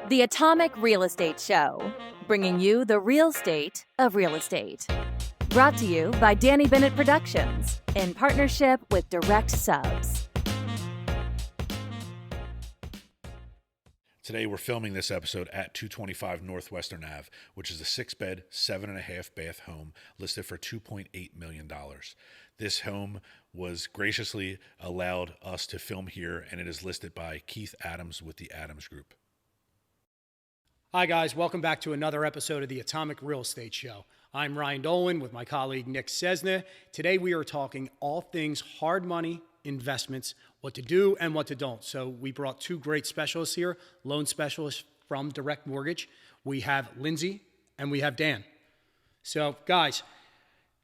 The Atomic Real Estate Show, bringing you the real estate of real estate. Brought to you by Danny Bennett Productions in partnership with Direct Subs. Today we're filming this episode at 225 Northwestern Ave, which is a 6-bed, 7.5 bath home listed for $2.8 million. This home was graciously allowed us to film here, and it is listed by Keith Adams with the Adams Group. Hi guys, welcome back to another episode of the Atomic Real Estate Show. I'm Ryan Dolan with my colleague Nick Cessna. Today we are talking all things hard money investments, what to do and what to don't. So we brought two great specialists here, loan specialists from Direct Mortgage. We have Lindsey and we have Dan. So guys,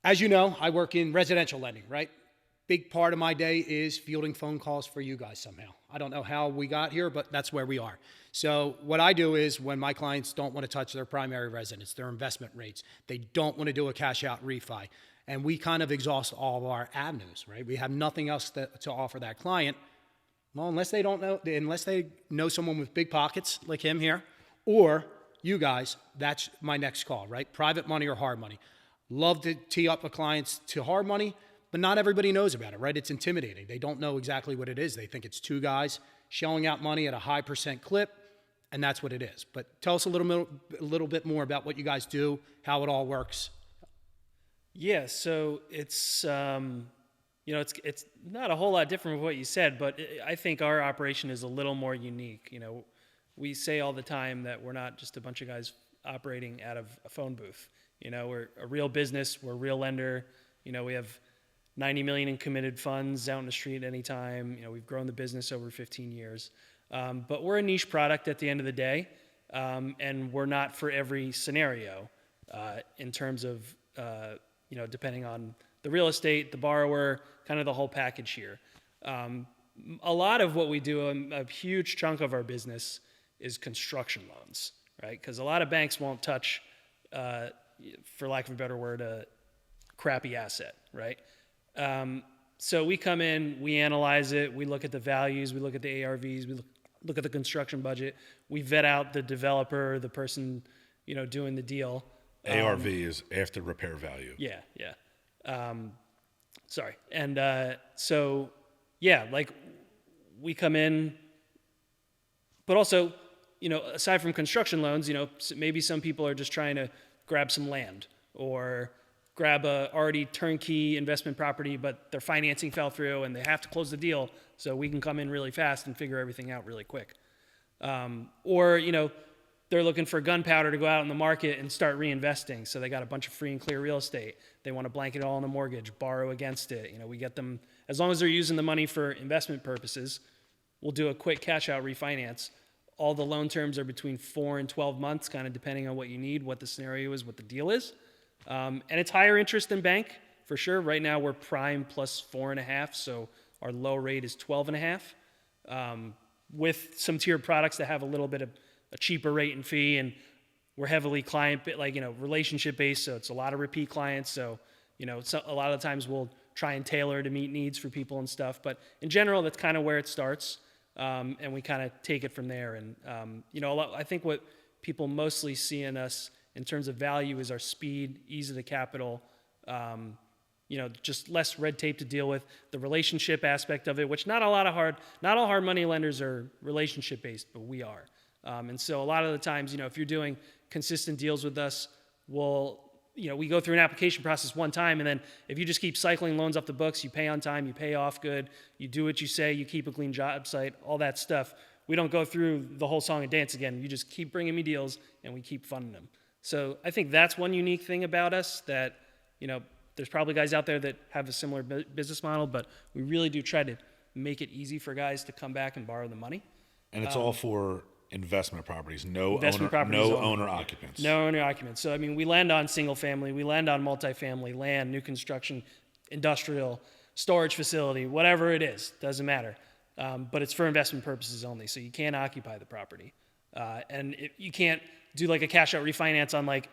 as you know, I work in residential lending, right? Big part of my day is fielding phone calls for you guys somehow. I don't know how we got here, but that's where we are. So what I do is when my clients don't want to touch their primary residence, their investment rates, they don't want to do a cash out refi, and we kind of exhaust all of our avenues, right? We have nothing else to offer that client. Well, unless they know someone with big pockets like him here, or you guys, that's my next call, right? Private money or hard money. Love to tee up a clients to hard money, but not everybody knows about it, right? It's intimidating. They don't know exactly what it is. They think it's two guys shelling out money at a high percent clip, and that's what it is. But tell us a little bit more about what you guys do, how it all works. Yeah, so it's it's not a whole lot different from what you said, but I think our operation is a little more unique. You know, we say all the time that we're not just a bunch of guys operating out of a phone booth. You know, we're a real business, we're a real lender. You know, we have $90 million in committed funds out in the street anytime. You know, we've grown the business over 15 years. But we're a niche product at the end of the day, and we're not for every scenario in terms of, depending on the real estate, the borrower, kind of the whole package here. A lot of what we do, a huge chunk of our business is construction loans, right? Because a lot of banks won't touch, for lack of a better word, a crappy asset, right? So we come in, we analyze it, we look at the values, we look at the ARVs, we look at the construction budget, we vet out the developer, the person, doing the deal. ARV is after repair value. Yeah. Sorry. And like we come in, but also, aside from construction loans, maybe some people are just trying to grab some land or grab a already turnkey investment property, but their financing fell through and they have to close the deal, so we can come in really fast and figure everything out really quick. Or they're looking for gunpowder to go out in the market and start reinvesting, so they got a bunch of free and clear real estate. They want to blanket it all in a mortgage, borrow against it. We get them, as long as they're using the money for investment purposes, we'll do a quick cash out refinance. All the loan terms are between 4 and 12 months, kind of depending on what you need, what the scenario is, what the deal is. And it's higher interest than bank, for sure. Right now we're prime plus 4.5, so our low rate is 12.5, with some tiered products that have a little bit of a cheaper rate and fee, and we're heavily relationship based, so it's a lot of repeat clients. So, a lot of the times we'll try and tailor to meet needs for people and stuff. But in general, that's kind of where it starts, and we kind of take it from there. And I think what people mostly see in us in terms of value is our speed, ease of the capital, just less red tape to deal with, the relationship aspect of it, which not all hard money lenders are relationship based, but we are. And so a lot of the times, if you're doing consistent deals with us, we go through an application process one time, and then if you just keep cycling loans off the books, you pay on time, you pay off good, you do what you say, you keep a clean job site, all that stuff. We don't go through the whole song and dance again. You just keep bringing me deals, and we keep funding them. So I think that's one unique thing about us that, there's probably guys out there that have a similar business model, but we really do try to make it easy for guys to come back and borrow the money. And it's all for investment properties, no owner occupants. No owner occupants. So, we land on single family, we land on multifamily, land, new construction, industrial, storage facility, whatever it is, doesn't matter. But it's for investment purposes only, so you can't occupy the property. And you can't do like a cash out refinance on like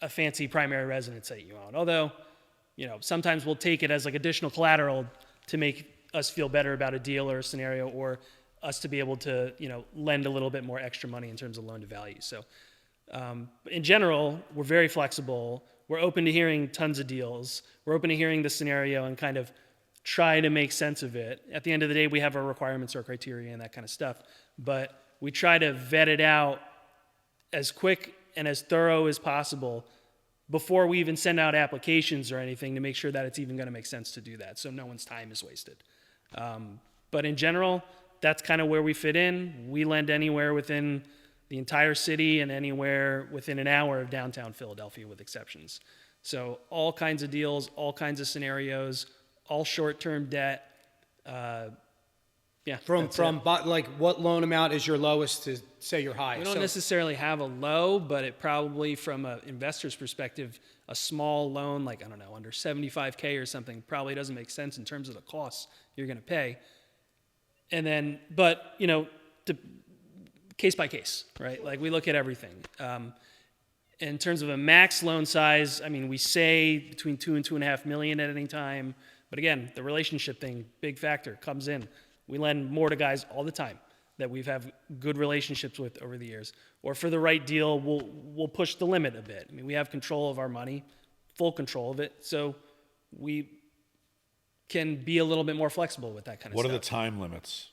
a fancy primary residence that you own. Although, sometimes we'll take it as like additional collateral to make us feel better about a deal or a scenario, or us to be able to, lend a little bit more extra money in terms of loan to value. So in general, we're very flexible. We're open to hearing tons of deals. We're open to hearing the scenario and kind of try to make sense of it. At the end of the day, we have our requirements, our criteria, and that kind of stuff. But we try to vet it out as quick and as thorough as possible before we even send out applications or anything to make sure that it's even going to make sense to do that, so no one's time is wasted. But in general, that's kind of where we fit in. We lend anywhere within the entire city and anywhere within an hour of downtown Philadelphia with exceptions. So all kinds of deals, all kinds of scenarios, all short-term debt. What loan amount is your lowest to say your highest? We don't necessarily have a low, but it probably, from an investor's perspective, a small loan, like, I don't know, under $75K or something, probably doesn't make sense in terms of the costs you're going to pay. And then, but, case by case, right? Like, we look at everything. In terms of a max loan size, I mean, we say between $2 and $2.5 million at any time. But again, the relationship thing, big factor, comes in. We lend more to guys all the time that we've had good relationships with over the years. Or for the right deal, we'll push the limit a bit. I mean, we have control of our money, full control of it. So we can be a little bit more flexible with that kind of What stuff. are the time limits?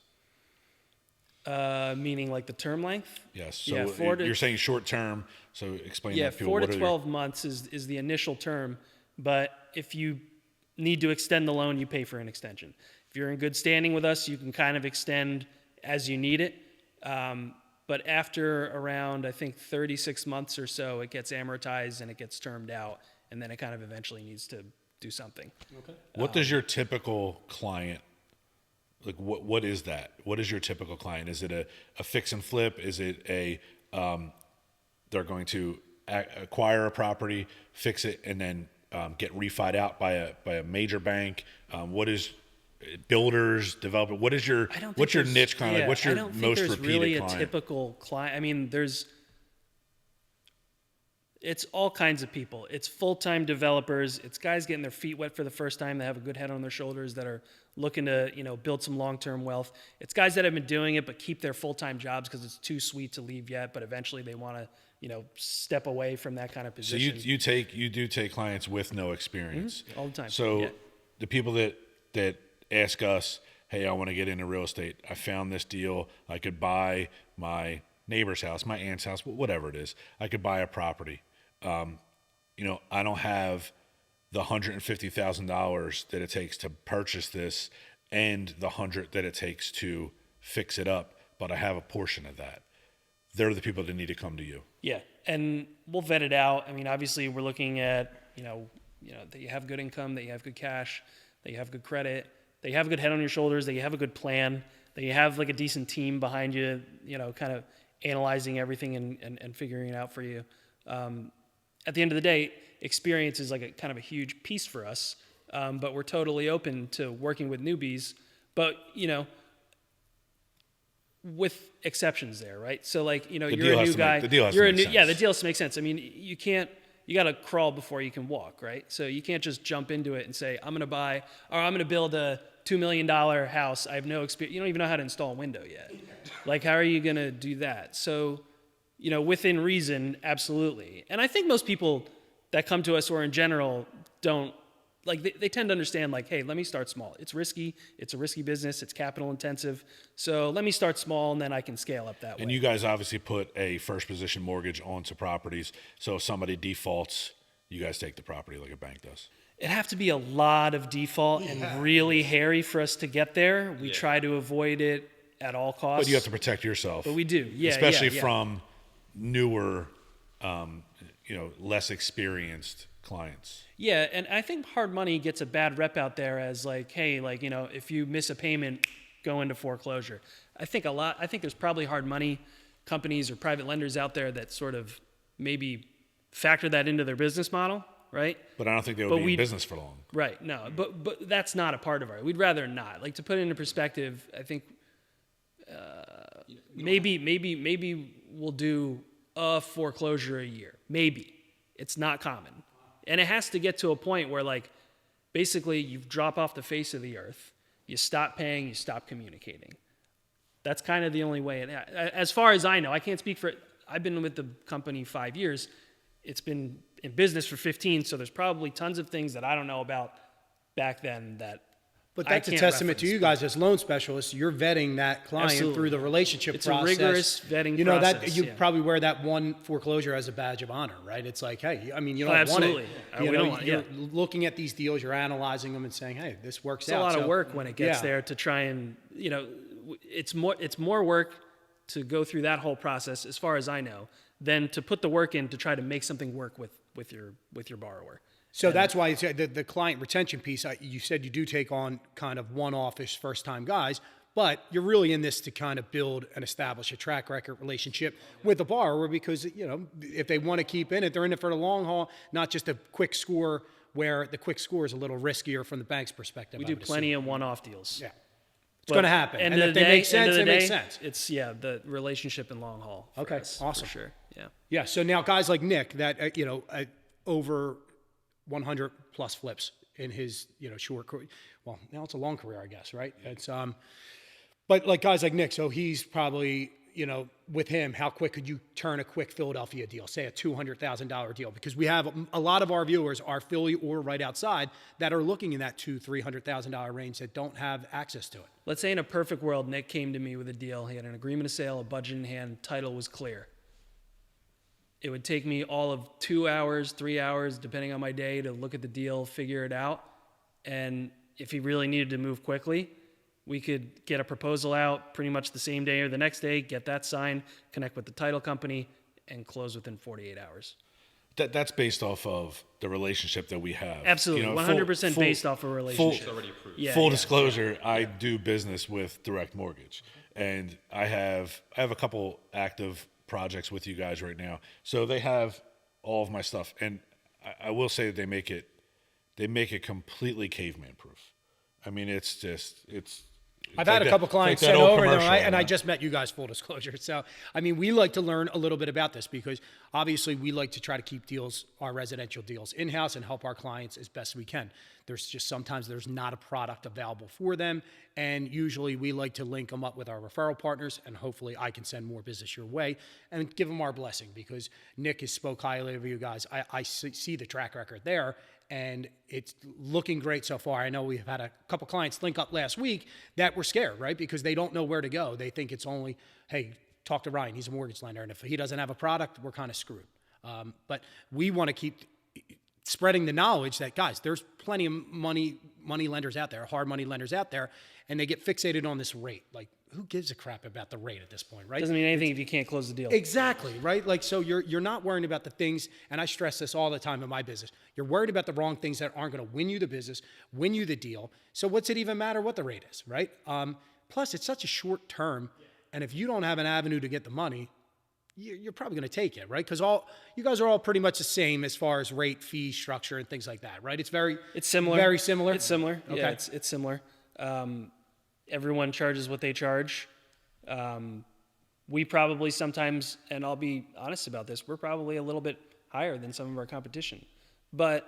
Meaning like the term length? Yes. So you're saying short term. So explain that to people. 4 to 12 months is the initial term. But if you need to extend the loan, you pay for an extension. If you're in good standing with us, you can kind of extend as you need it. But after around, I think, 36 months or so, it gets amortized and it gets termed out. And then it kind of eventually needs to do something. Okay. What does your typical client, like what is that? What is your typical client? Is it a fix and flip? Is it they're going to acquire a property, fix it, and then get refied out by a major bank? What is builders, developer? What's your niche client? Like, what's your most repeated client? I don't think there's really a typical client. I mean, it's all kinds of people. It's full-time developers. It's guys getting their feet wet for the first time that have a good head on their shoulders that are looking to, build some long-term wealth. It's guys that have been doing it but keep their full-time jobs because it's too sweet to leave yet, but eventually they want to, step away from that kind of position. So you do take clients with no experience. Mm-hmm. All the time. So the people that ask us, hey, I want to get into real estate. I found this deal. I could buy my neighbor's house, my aunt's house, whatever it is. I could buy a property. I don't have the $150,000 that it takes to purchase this and the $100 that it takes to fix it up, but I have a portion of that. They're the people that need to come to you. Yeah, and we'll vet it out. I mean, obviously, we're looking at that you have good income, that you have good cash, that you have good credit, that you have a good head on your shoulders, that you have a good plan, that you have like a decent team behind you, kind of analyzing everything and figuring it out for you. At the end of the day, experience is like a kind of a huge piece for us, but we're totally open to working with newbies, but, with exceptions there, right? So like, you're a new guy. The deal has to make sense. Yeah, the deal has to make sense. I mean, you got to crawl before you can walk, right? So you can't just jump into it and say, I'm going to build a $2 million house. I have no experience. You don't even know how to install a window yet. Like, how are you going to do that? So, within reason, absolutely. And I think most people that come to us or in general don't, like, they tend to understand, like, hey, let me start small. It's risky. It's a risky business. It's capital intensive. So let me start small and then I can scale up that way. And you guys obviously put a first position mortgage onto properties. So if somebody defaults, you guys take the property like a bank does. It'd have to be a lot of default and really hairy for us to get there. We try to avoid it at all costs. But you have to protect yourself. But we do, especially from newer, less experienced clients. Yeah, and I think hard money gets a bad rep out there as like, hey, like, if you miss a payment, go into foreclosure. I think there's probably hard money companies or private lenders out there that sort of maybe factor that into their business model, right? But I don't think they would be in business for long. Right, no, but that's not a part of we'd rather not. Like, to put it into perspective, I think maybe we'll do a foreclosure a year. Maybe. It's not common. And it has to get to a point where, like, basically you drop off the face of the earth, you stop paying, you stop communicating. That's kind of the only way. As far as I know, I can't speak for it. I've been with the company 5 years. It's been in business for 15, so there's probably tons of things that I don't know about back then that But I that's a can't testament to reference. you guys as loan specialists. You're vetting that client Absolutely. through the relationship It's process. a rigorous vetting you know, process. that you yeah. probably wear that one foreclosure as a badge of honor, right? It's like, hey, I mean, you don't Absolutely. want it. We You don't know, want it, you're yeah. looking at these deals, you're analyzing them and saying, hey, this works It's out. a lot So, of work when it gets yeah. there to try and, it's more work to go through that whole process, as far as I know, than to put the work in to try to make something work with your borrower. So that's why it's, the client retention piece, you said you do take on kind of one-offish first-time guys, but you're really in this to kind of build and establish a track record relationship with the borrower because, if they want to keep in it, they're in it for the long haul, not just a quick score where the quick score is a little riskier from the bank's perspective. We do plenty of one-off deals. Yeah. It's going to happen. End And of if the they day- make sense, end of it the makes day, sense. It's, the relationship and long haul. For Okay, us, awesome. For sure, yeah. Yeah, so now guys like Nick that, over 100 plus flips in his, short career. Well, now it's a long career, I guess, right? It's but like guys like Nick, so he's probably, with him, how quick could you turn a quick Philadelphia deal, say a $200,000 deal? Because we have a lot of our viewers are Philly or right outside that are looking in that $200,000-$300,000 range that don't have access to it. Let's say in a perfect world, Nick came to me with a deal. He had an agreement of sale, a budget in hand, title was clear. It would take me all of 2 hours, 3 hours, depending on my day, to look at the deal, figure it out. And if he really needed to move quickly, we could get a proposal out pretty much the same day or the next day, get that signed, connect with the title company, and close within 48 hours. That's based off of the relationship that we have. Absolutely, 100% based off a relationship. Full disclosure, I do business with Direct Mortgage, and I have a couple active projects with you guys right now. So they have all of my stuff, and I will say that they make it completely caveman proof. I mean, it's I've had a couple clients like that send old over, commercial, and I just met you guys, full disclosure. So, I mean, we like to learn a little bit about this because obviously we like to try to keep deals, our residential deals, in-house and help our clients as best we can. There's just sometimes there's not a product available for them, and usually we like to link them up with our referral partners, and hopefully I can send more business your way and give them our blessing because Nick has spoke highly of you guys. I see the track record there, and it's looking great so far. I know we've had a couple clients link up last week that were scared, right? Because they don't know where to go. They think it's only, hey, talk to Ryan. He's a mortgage lender. And if he doesn't have a product, we're kind of screwed. But we want to keep spreading the knowledge that, guys, there's plenty of money lenders out there, hard money lenders out there, and they get fixated on this rate. Like, who gives a crap about the rate at this point, right? Doesn't mean anything if you can't close the deal. Exactly, right? Like, so you're not worrying about the things, and I stress this all the time in my business. You're worried about the wrong things that aren't going to win you the business, win you the deal. So what's it even matter what the rate is, right? Plus, it's such a short term, and if you don't have an avenue to get the money, you're probably going to take it, right? Because you guys are all pretty much the same as far as rate, fee, structure, and things like that, right? It's similar. Very similar. It's similar. Okay. Yeah, it's similar. Everyone charges what they charge. We probably sometimes, and I'll be honest about this, we're probably a little bit higher than some of our competition. But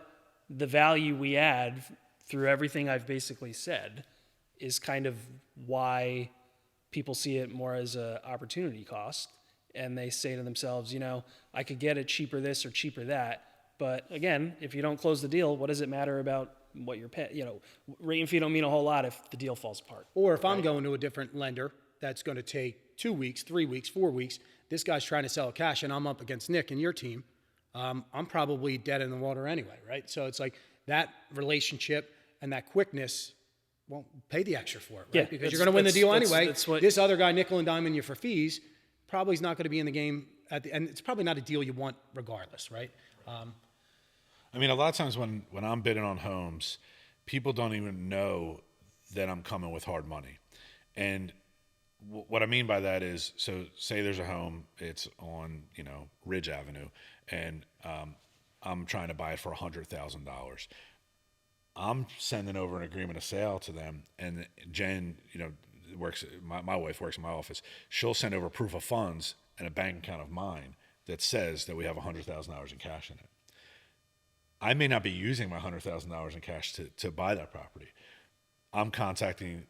the value we add through everything I've basically said is kind of why people see it more as an opportunity cost. And they say to themselves, I could get it cheaper this or cheaper that. But again, if you don't close the deal, what does it matter about what you're paying? Rate and fee don't mean a whole lot if the deal falls apart. Or if I'm going to a different lender that's going to take 2 weeks, 3 weeks, 4 weeks, this guy's trying to sell cash and I'm up against Nick and your team, I'm probably dead in the water anyway, right? So it's like that relationship and that quickness won't pay the extra for it, right? Yeah, because you're going to win the deal anyway. That's what, this other guy nickel and diming you for fees probably is not going to be in the game and it's probably not a deal you want regardless, right? I mean, a lot of times when I'm bidding on homes, people don't even know that I'm coming with hard money. And what I mean by that is, so say there's a home, it's on, Ridge Avenue, and I'm trying to buy it for $100,000. I'm sending over an agreement of sale to them, and Jen, works. My wife works in my office. She'll send over proof of funds and a bank account of mine that says that we have $100,000 in cash in it. I may not be using my $100,000 in cash to buy that property. I'm contacting,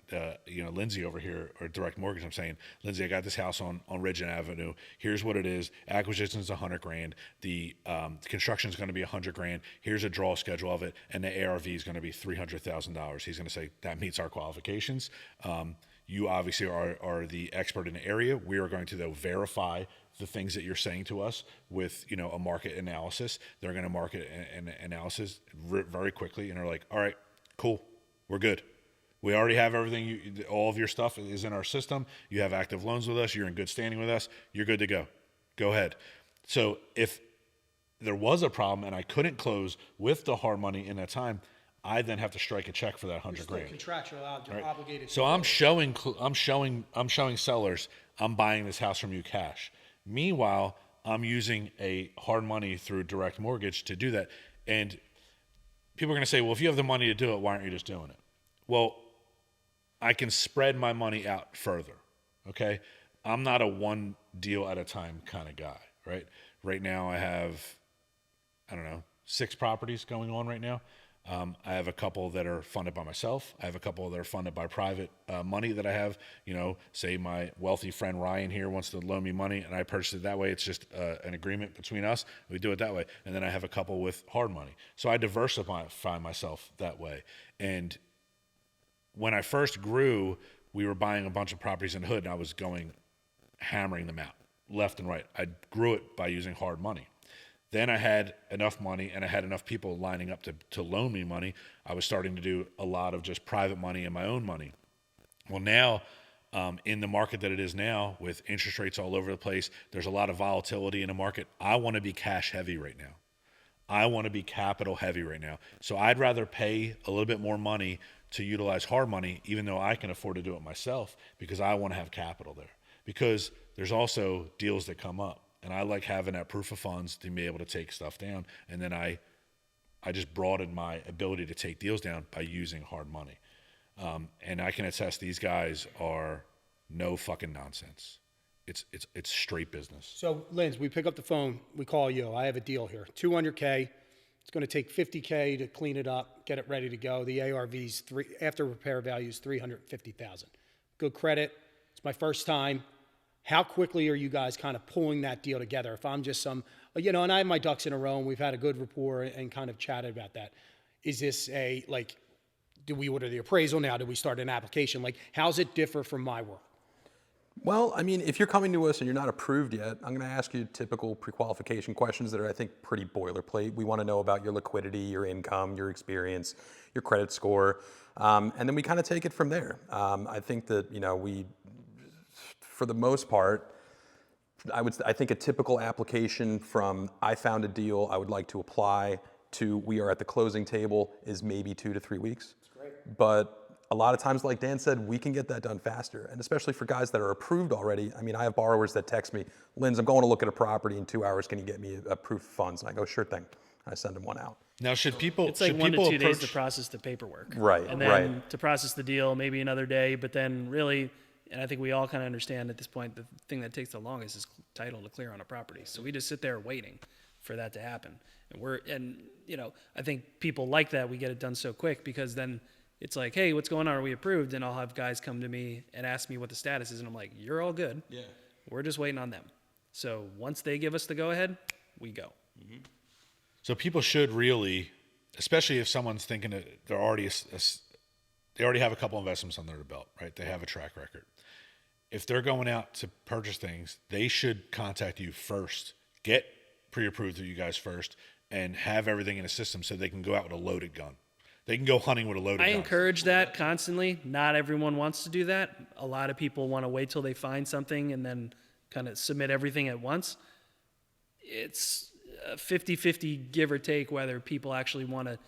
Lindsey over here, or Direct Mortgage. I'm saying, Lindsey, I got this house on Ridge Avenue. Here's what it is. Acquisition is $100,000. The construction is going to be $100,000. Here's a draw schedule of it, and the ARV is going to be $300,000. He's going to say that meets our qualifications. You obviously are the expert in the area. We are going to, though, verify the things that you're saying to us with, a market analysis. They're going to market an analysis very quickly, and they're like, all right, cool, we're good. We already have everything. All of your stuff is in our system. You have active loans with us. You're in good standing with us. You're good to go. Go ahead. So if there was a problem and I couldn't close with the hard money in that time, I then have to strike a check for that $100,000. Contractual, you're obligated. So I'm showing sellers I'm buying this house from you cash. Meanwhile, I'm using a hard money through Direct Mortgage to do that. And people are going to say, well, if you have the money to do it, why aren't you just doing it? Well, I can spread my money out further, okay? I'm not a one deal at a time kind of guy, right? Right now I have, 6 properties going on right now. I have a couple that are funded by myself. I have a couple that are funded by private money that I have. Say my wealthy friend Ryan here wants to loan me money and I purchase it that way. It's just an agreement between us. We do it that way. And then I have a couple with hard money. So I diversify myself that way. And when I first grew, we were buying a bunch of properties in the hood and I was hammering them out left and right. I grew it by using hard money. Then I had enough money and I had enough people lining up to loan me money. I was starting to do a lot of just private money and my own money. Well, now in the market that it is now, with interest rates all over the place, there's a lot of volatility in the market. I want to be cash heavy right now. I want to be capital heavy right now. So I'd rather pay a little bit more money to utilize hard money, even though I can afford to do it myself, because I want to have capital there. Because there's also deals that come up. And I like having that proof of funds to be able to take stuff down. And then I just broaden my ability to take deals down by using hard money. And I can attest these guys are no fucking nonsense. It's straight business. So, Linz, we pick up the phone, we call you. I have a deal here, $200K. It's going to take $50K to clean it up, get it ready to go. The ARV's after repair value is $350,000. Good credit. It's my first time. How quickly are you guys kind of pulling that deal together? If I'm just and I have my ducks in a row and we've had a good rapport and kind of chatted about that. Is this do we order the appraisal now? Do we start an application? How's it differ from my work? Well, I mean, if you're coming to us and you're not approved yet, I'm going to ask you typical pre-qualification questions that are, I think, pretty boilerplate. We want to know about your liquidity, your income, your experience, your credit score, and then we kind of take it from there. I think that, we, for the most part, I think a typical application from I found a deal, I would like to apply, to we are at the closing table is maybe 2 to 3 weeks. That's great. But a lot of times, like Dan said, we can get that done faster. And especially for guys that are approved already. I mean, I have borrowers that text me, Linz, I'm going to look at a property in 2 hours. Can you get me a proof of funds? And I go, sure thing. And I send them one out. Now, should people It's like 1 to 2 days to process the paperwork. Right, and then to process the deal, maybe another day. But then really, and I think we all kind of understand at this point, the thing that takes the longest is title to clear on a property. So we just sit there waiting for that to happen. And I think people like that. We get it done so quick because then it's like, hey, what's going on? Are we approved? And I'll have guys come to me and ask me what the status is. And I'm like, you're all good. Yeah. We're just waiting on them. So once they give us the go ahead, we go. Mm-hmm. So people should really, especially if someone's thinking that they're already, they already have a couple investments under their belt, right? They have a track record. If they're going out to purchase things, they should contact you first, get pre-approved through you guys first, and have everything in a system so they can go out with a loaded gun. They can go hunting with a loaded gun. I encourage that constantly. Not everyone wants to do that. A lot of people want to wait till they find something and then kind of submit everything at once. It's 50-50 give or take whether people actually want to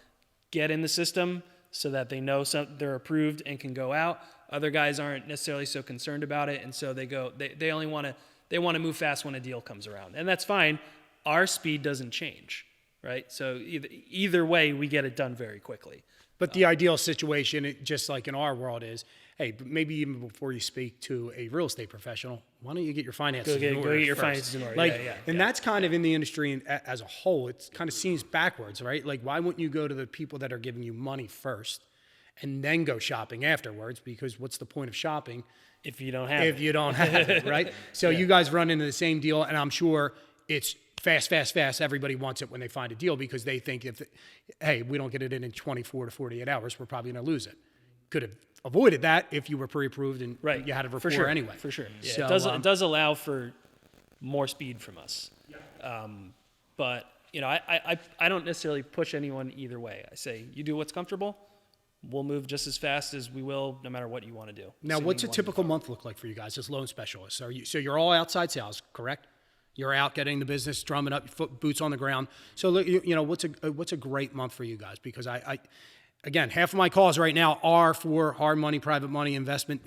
get in the system so that they know they're approved and can go out. Other guys aren't necessarily so concerned about it, and so they only want to move fast when a deal comes around. And that's fine. Our speed doesn't change, right? So either way, we get it done very quickly. But the ideal situation, just like in our world, is, hey, maybe even before you speak to a real estate professional, why don't you get your finances in order? Go get your first? finances in order. That's kind of in the industry as a whole. It kind of seems backwards, right? Like, why wouldn't you go to the people that are giving you money first and then go shopping afterwards, because what's the point of shopping if you don't have if you don't have it, right? So you guys run into the same deal, and I'm sure it's fast. Everybody wants it when they find a deal, because they think hey, we don't get it in 24 to 48 hours, we're probably going to lose it. Could have avoided that if you were pre-approved and you had it before anyway. For sure. Yeah, So, it does allow for more speed from us. But, I don't necessarily push anyone either way. I say, you do what's comfortable. We'll move just as fast as we will, no matter what you want to do. Now, what's a typical month look like for you guys as loan specialists? So you're all outside sales, correct? You're out getting the business, drumming up, boots on the ground. So, what's a great month for you guys? Because again, half of my calls right now are for hard money, private money, investment,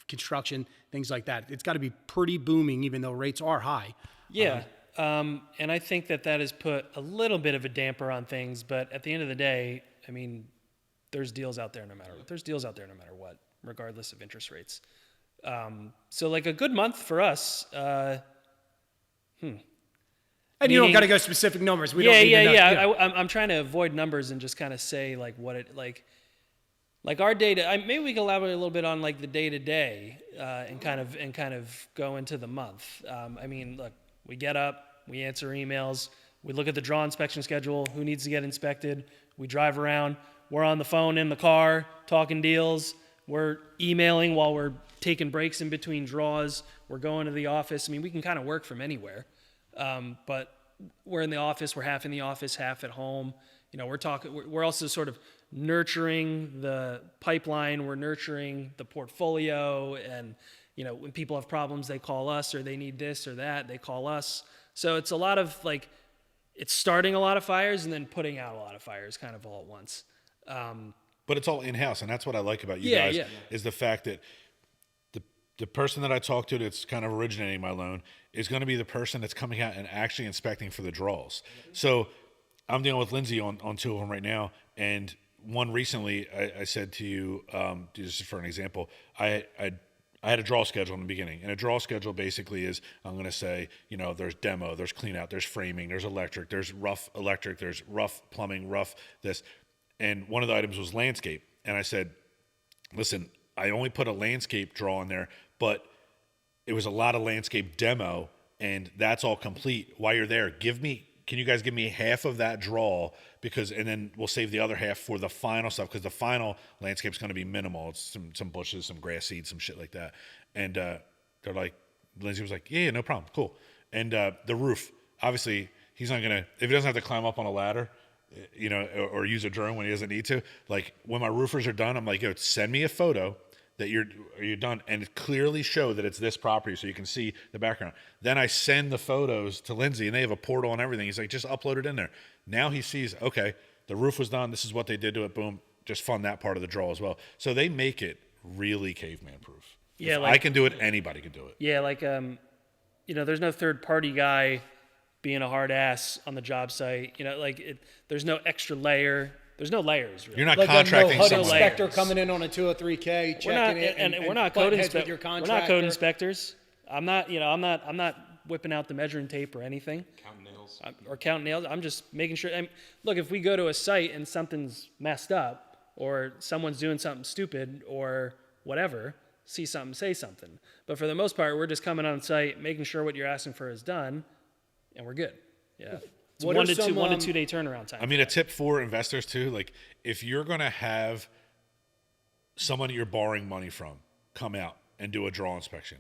construction, things like that. It's got to be pretty booming, even though rates are high. Yeah. And I think that has put a little bit of a damper on things. But at the end of the day, I mean, there's deals out there no matter what, regardless of interest rates. So like a good month for us. And you don't got to go specific numbers. We don't need to know. I'm trying to avoid numbers and just kind of say like what it like our day. Maybe we can elaborate a little bit on like the day to day and kind of go into the month. I mean, look, we get up, we answer emails, we look at the draw inspection schedule, who needs to get inspected. We drive around. We're on the phone in the car talking deals. We're emailing while we're taking breaks in between draws. We're going to the office. I mean, we can kind of work from anywhere. But we're in the office. We're half in the office, half at home. We're also sort of nurturing the pipeline. We're nurturing the portfolio. And, when people have problems, they call us, or they need this or that, they call us. So it's a lot of it's starting a lot of fires and then putting out a lot of fires kind of all at once. But it's all in-house, and that's what I like about you guys, is the fact that the person that I talk to that's kind of originating my loan is going to be the person that's coming out and actually inspecting for the draws. So I'm dealing with Lindsey on two of them right now, and one recently I said to you, just for an example, I had a draw schedule in the beginning, and a draw schedule basically is, I'm going to say, there's demo, there's clean out, there's framing, there's electric, there's rough plumbing, rough this. And one of the items was landscape. And I said, listen, I only put a landscape draw in there, but it was a lot of landscape demo, and that's all complete. While you're there, can you guys give me half of that draw? And then we'll save the other half for the final stuff, because the final landscape's going to be minimal. It's some bushes, some grass seeds, some shit like that. And they're like, Lindsey was like, yeah, no problem, cool. And the roof, obviously, he's not going to, if he doesn't have to climb up on a ladder, or use a drone when he doesn't need to. Like, when my roofers are done, I'm like, yo, send me a photo that you're done, and clearly show that it's this property so you can see the background. Then I send the photos to Lindsey, and they have a portal and everything. He's like, just upload it in there. Now he sees, okay, the roof was done. This is what they did to it. Boom. Just fund that part of the draw as well. So they make it really caveman proof. Yeah, if I can do it, anybody can do it. Yeah, there's no third party guy being a hard ass on the job site. There's no extra layer. There's no layers. Really. You're not contracting no someone. Inspector coming in on a 203K, checking it, and we're not code inspectors. I'm not whipping out the measuring tape or anything. Counting nails. I'm just making sure. Look, if we go to a site and something's messed up, or someone's doing something stupid, or whatever, see something, say something. But for the most part, we're just coming on site, making sure what you're asking for is done, and we're good. Yeah. It's one to 2 day turnaround time. I mean, a tip for investors too, like if you're going to have someone you're borrowing money from come out and do a draw inspection,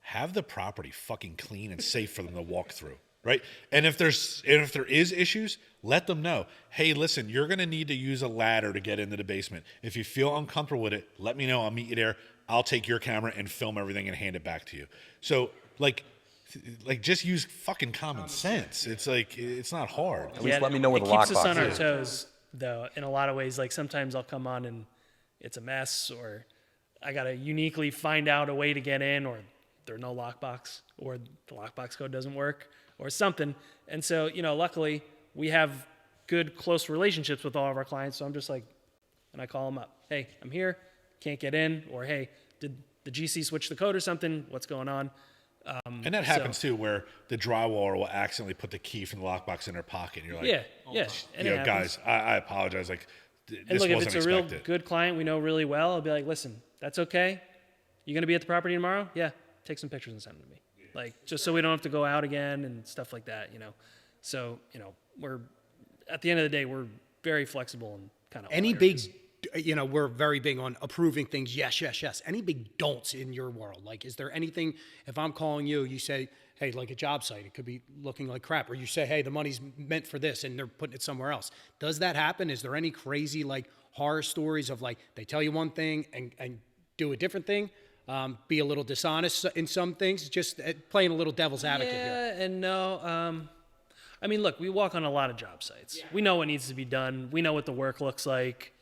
have the property fucking clean and safe for them to walk through, right? And if there is issues, let them know. Hey, listen, you're going to need to use a ladder to get into the basement. If you feel uncomfortable with it, let me know. I'll meet you there. I'll take your camera and film everything and hand it back to you. So like just use fucking common sense. It's like, it's not hard. At least let me know where the lockbox is. It keeps us on our toes, though, in a lot of ways. Like sometimes I'll come on and it's a mess, or I got to uniquely find out a way to get in, or there's no lockbox, or the lockbox code doesn't work, or something. And so, luckily we have good, close relationships with all of our clients. So I'm just like, and I call them up. Hey, I'm here, can't get in, or hey, did the GC switch the code or something? What's going on? And that happens too, where the drywaller will accidentally put the key from the lockbox in their pocket, and you're like, yeah. And guys, I apologize. Like, And look, if it's a real good client we know really well, I'll be like, listen, that's okay. You going to be at the property tomorrow? Yeah. Take some pictures and send them to me. Like, just so we don't have to go out again and stuff like that, So, we're, at the end of the day, we're very flexible and kind of Any big, we're very big on approving things. Yes, yes, yes. Any big don'ts in your world? Like, is there anything, if I'm calling you, you say, hey, like a job site, it could be looking like crap. Or you say, hey, the money's meant for this and they're putting it somewhere else. Does that happen? Is there any crazy, like, horror stories of, like, they tell you one thing and do a different thing? Be a little dishonest in some things, just playing a little devil's advocate here. Yeah and no. I mean, look, we walk on a lot of job sites. Yeah. We know what needs to be done. We know what the work looks like.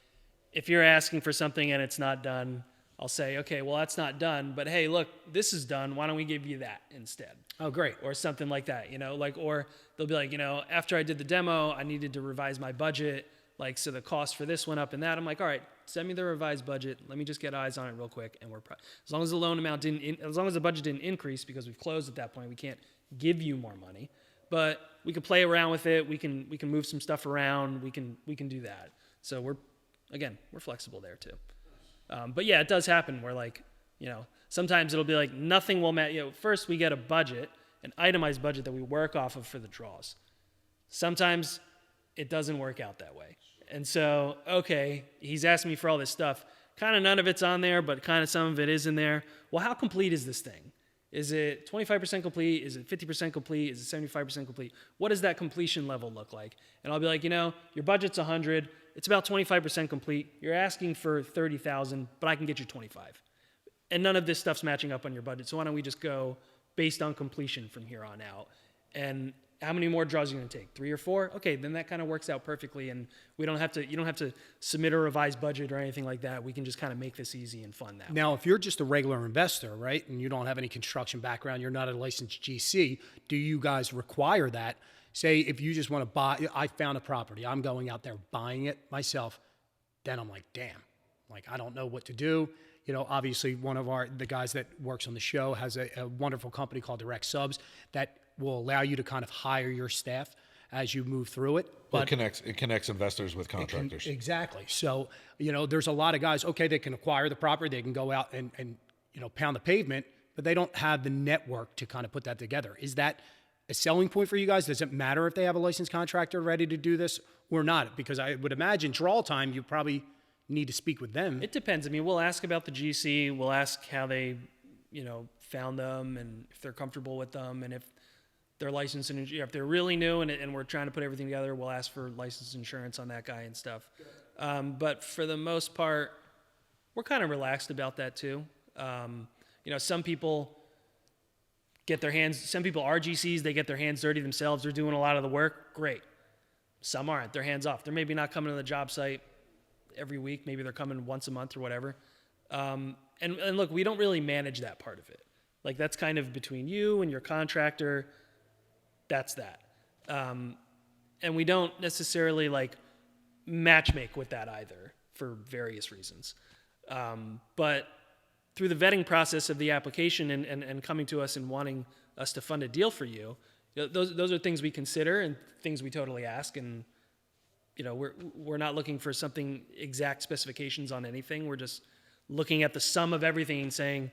If you're asking for something and it's not done, I'll say, okay, well, that's not done. But hey, look, this is done. Why don't we give you that instead? Oh, great. Or something like that, or they'll be like, after I did the demo, I needed to revise my budget. Like, so the cost for this went up and that. I'm like, all right, send me the revised budget. Let me just get eyes on it real quick. And as long as the loan amount as long as the budget didn't increase, because we've closed at that point, we can't give you more money, but we can play around with it. We can move some stuff around. We can do that. So we're flexible there too. But yeah, it does happen where, like, sometimes it'll be like nothing will match. First we get a budget, an itemized budget that we work off of for the draws. Sometimes it doesn't work out that way. And so, okay, he's asking me for all this stuff. Kind of none of it's on there, but kind of some of it is in there. Well, how complete is this thing? Is it 25% complete? Is it 50% complete? Is it 75% complete? What does that completion level look like? And I'll be like, your budget's 100. It's about 25% complete. You're asking for 30,000, but I can get you 25. And none of this stuff's matching up on your budget. So why don't we just go based on completion from here on out? And how many more draws are you going to take? 3 or 4? Okay, then that kind of works out perfectly, and you don't have to submit a revised budget or anything like that. We can just kind of make this easy and fun now. Now, if you're just a regular investor, right, and you don't have any construction background, you're not a licensed GC, do you guys require that? Say if you just want to buy, I found a property, I'm going out there buying it myself, then I'm like, damn, like, I don't know what to do. Obviously one of the guys that works on the show has a wonderful company called Direct Subs that will allow you to kind of hire your staff as you move through it. But it connects investors with contractors. Exactly. So, there's a lot of guys, okay, they can acquire the property, they can go out and pound the pavement, but they don't have the network to kind of put that together. Is that a selling point for you guys? Does it matter if they have a licensed contractor ready to do this or not? Because I would imagine draw time, you probably need to speak with them. It depends. I mean, we'll ask about the GC. We'll ask how they, found them and if they're comfortable with them, and if they're licensed and if they're really new and we're trying to put everything together, we'll ask for licensed insurance on that guy and stuff. But for the most part, we're kind of relaxed about that too. Some people some people are GCs, they get their hands dirty themselves. They're doing a lot of the work. Great. Some aren't. They're hands off. They're maybe not coming to the job site every week. Maybe they're coming once a month or whatever. And look, we don't really manage that part of it. Like, that's kind of between you and your contractor. That's that. And we don't necessarily matchmake with that either for various reasons. But through the vetting process of the application and coming to us and wanting us to fund a deal for you, those are things we consider and things we totally ask. And, we're not looking for something exact specifications on anything. We're just looking at the sum of everything and saying,